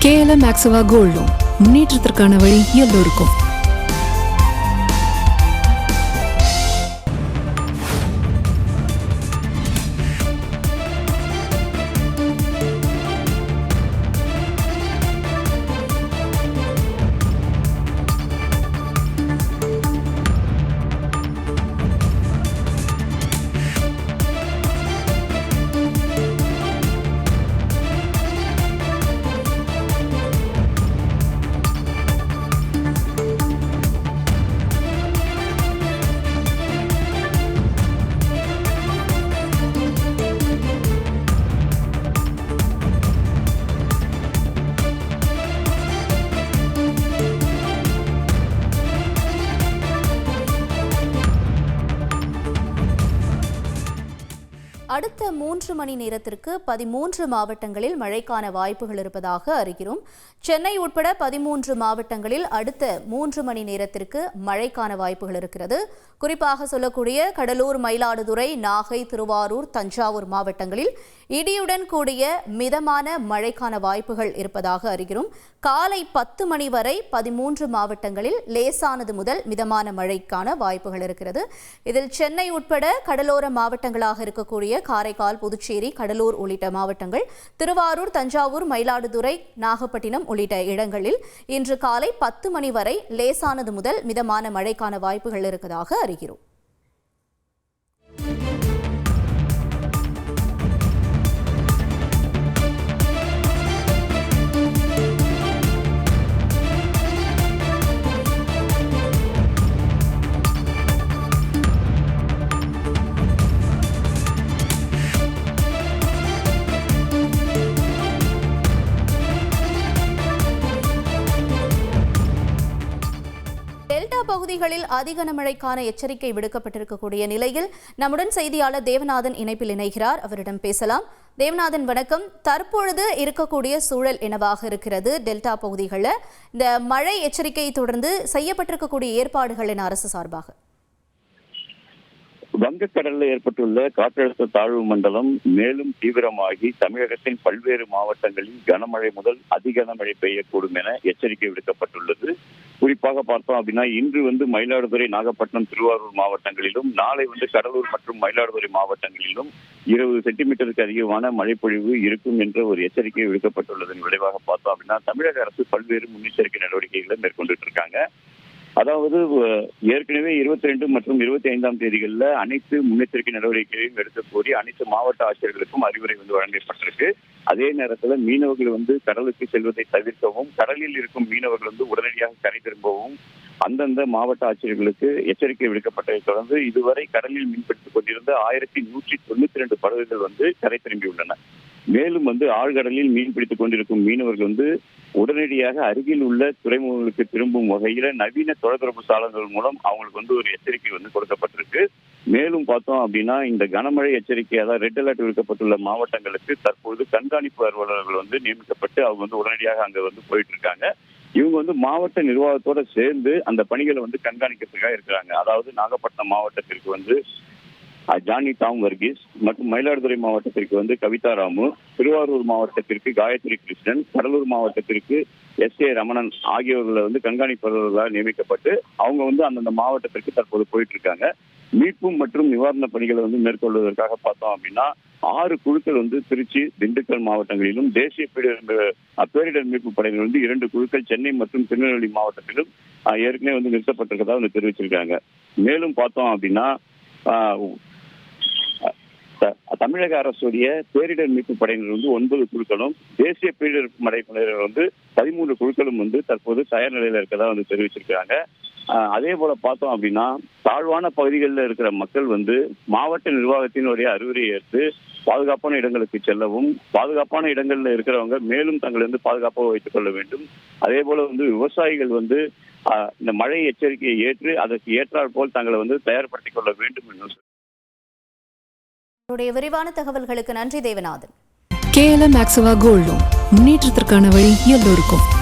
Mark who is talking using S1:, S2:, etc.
S1: KLM Maxava Gold Loan முன்னேற்றத்திற்கான வழி எல்லோருக்கும்.
S2: அடுத்த 3 மணி நேரத்திற்கு 13 மாவட்டங்களில் மழைக்கான வாய்ப்புகள் இருப்பதாக அறிகிறோம். சென்னை உட்பட 13 மாவட்டங்களில் அடுத்த 3 மணி நேரத்திற்கு மழைக்கான வாய்ப்புகள் இருக்கிறது. குறிப்பாக சொல்லக்கூடிய கடலூர், மயிலாடுதுறை, நாகை, திருவாரூர், தஞ்சாவூர் மாவட்டங்களில் இடியுடன் கூடிய மிதமான மழைக்கான வாய்ப்புகள் இருப்பதாக அறிகிறோம். காலை 10 மணி வரை 13 மாவட்டங்களில் லேசானது முதல் மிதமான மழைக்கான வாய்ப்புகள் இருக்கிறது. இதில் சென்னை உட்பட கடலோர மாவட்டங்களாக இருக்கக்கூடிய காரைக்கால், புதுச்சேரி, கடலூர் உள்ளிட்ட மாவட்டங்கள், திருவாரூர், தஞ்சாவூர், மயிலாடுதுறை, நாகப்பட்டினம் உள்ளிட்ட இடங்களில் இன்று காலை 10 மணி வரை லேசானது முதல் மிதமான மழைக்கான வாய்ப்புகள் இருப்பதாக அறிகிறோம். டெல்டா பகுதிகளில் அதிக கனமழைக்கான எச்சரிக்கை விடுக்கப்பட்டிருக்கக்கூடிய நிலையில் நம்முடன் செய்தியாளர் தேவநாதன் இணைப்பில் இணைகிறார். அவரிடம் பேசலாம். தேவநாதன், வணக்கம். தற்பொழுது இருக்கக்கூடிய சூழல் என்னவாக இருக்கிறது? டெல்டா பகுதிகளில் இந்த மழை எச்சரிக்கையை தொடர்ந்து செய்யப்பட்டிருக்கக்கூடிய ஏற்பாடுகள் என அரசு சார்பாக?
S3: வங்கக்கடலில் ஏற்பட்டுள்ள காற்றழுத்த தாழ்வு மண்டலம் மேலும் தீவிரமாகி தமிழகத்தின் பல்வேறு மாவட்டங்களில் கனமழை முதல் அதி கனமழை பெய்யக்கூடும் என எச்சரிக்கை விடுக்கப்பட்டுள்ளது. குறிப்பாக பார்த்தோம் அப்படின்னா இன்று மயிலாடுதுறை, நாகப்பட்டினம், திருவாரூர் மாவட்டங்களிலும், நாளை கடலூர் மற்றும் மயிலாடுதுறை மாவட்டங்களிலும் 20 சென்டிமீட்டருக்கு அதிகமான மழைப்பொழிவு இருக்கும் என்ற ஒரு எச்சரிக்கை விடுக்கப்பட்டுள்ளதன் விளைவாக பார்த்தோம் அப்படின்னா தமிழக அரசு பல்வேறு முன்னெச்சரிக்கை நடவடிக்கைகளை மேற்கொண்டுட்டு இருக்காங்க. அதாவது ஏற்கனவே 22 மற்றும் 25ஆம் தேதிகளில் அனைத்து முன்னெச்சரிக்கை நடவடிக்கைகளையும் எடுக்க கோரி அனைத்து மாவட்ட ஆட்சியர்களுக்கும் அறிவுரை வழங்கப்பட்டிருக்கு. அதே நேரத்தில் மீனவர்கள் கடலுக்கு செல்வதை தவிர்க்கவும், கடலில் இருக்கும் மீனவர்கள் உடனடியாக கரை திரும்பவும் அந்தந்த மாவட்ட ஆட்சியர்களுக்கு எச்சரிக்கை விடுக்கப்பட்டதை தொடர்ந்து இதுவரை கடலில் மீன்பிடித்துக் கொண்டிருந்த 1192 படகுகள் கரை திரும்பியுள்ளன. மேலும் ஆழ்கடலில் மீன் பிடித்துக் கொண்டிருக்கும் மீனவர்கள் உடனடியாக அருகில் உள்ள துறைமுகங்களுக்கு திரும்பும் வகையில நவீன தொலைத்தொடர்பு சாதனங்கள் மூலம் அவங்களுக்கு ஒரு எச்சரிக்கை கொடுக்கப்பட்டிருக்கு. மேலும் பார்த்தோம் அப்படின்னா இந்த கனமழை எச்சரிக்கை, அதாவது ரெட் அலர்ட் விடுக்கப்பட்டுள்ள மாவட்டங்களுக்கு தற்போது கண்காணிப்பு அலுவலர்கள் நியமிக்கப்பட்டு அவங்க உடனடியாக அங்க போயிட்டு இருக்காங்க. இவங்க மாவட்ட நிர்வாகத்தோட சேர்ந்து அந்த பணிகளை கண்காணிக்கிறதுக்காக இருக்கிறாங்க. அதாவது நாகப்பட்டினம் மாவட்டத்திற்கு ஜானி டாம் வர்கீஸ் மற்றும் மயிலாடுதுறை மாவட்டத்திற்கு கவிதா ராமு, திருவாரூர் மாவட்டத்திற்கு காயத்ரி கிருஷ்ணன், கடலூர் மாவட்டத்திற்கு SA ரமணன் ஆகியோர்களை கண்காணிப்பாளர்களாக நியமிக்கப்பட்டு அவங்க அந்தந்த மாவட்டத்திற்கு தற்போது போயிட்டு இருக்காங்க. மீட்பு மற்றும் நிவாரண பணிகளை மேற்கொள்வதற்காக பார்த்தோம் அப்படின்னா 6 குழுக்கள் திருச்சி, திண்டுக்கல் மாவட்டங்களிலும், தேசிய பேரிடர் மீட்பு படையினர் 2 குழுக்கள் சென்னை மற்றும் திருநெல்வேலி மாவட்டத்திலும் ஏற்கனவே நிறுத்தப்பட்டிருக்கதா தெரிவிச்சிருக்காங்க. மேலும் பார்த்தோம் அப்படின்னா தமிழக அரசுடைய பேரிடர் மீட்பு படையினர் 9 குழுக்களும், தேசிய பேரிடர் படையினர் 13 குழுக்களும் தற்போது தயார் நிலையில இருக்கதா தெரிவிச்சிருக்காங்க. அதே போல பார்த்தோம் அப்படின்னா தாழ்வான பகுதிகளில் இருக்கிற மக்கள் மாவட்ட நிர்வாகத்தினுடைய அறிவுரையை ஏற்று பாதுகாப்பான இடங்களுக்கு செல்லவும், பாதுகாப்பான இடங்கள்ல இருக்கிறவங்க மேலும் தங்களை பாதுகாப்பாக வைத்துக் கொள்ள வேண்டும். அதே போல விவசாயிகள் இந்த மழை எச்சரிக்கையை ஏற்று அதற்கு ஏற்றாற் போல் தங்களை தயார்படுத்திக் கொள்ள வேண்டும் என்று
S2: விரிவான தகவல்களுக்கு நன்றி Devanathan.
S1: KLM Maxava Gold Loan முன்னேற்றத்திற்கான வழி எல்லோருக்கும்.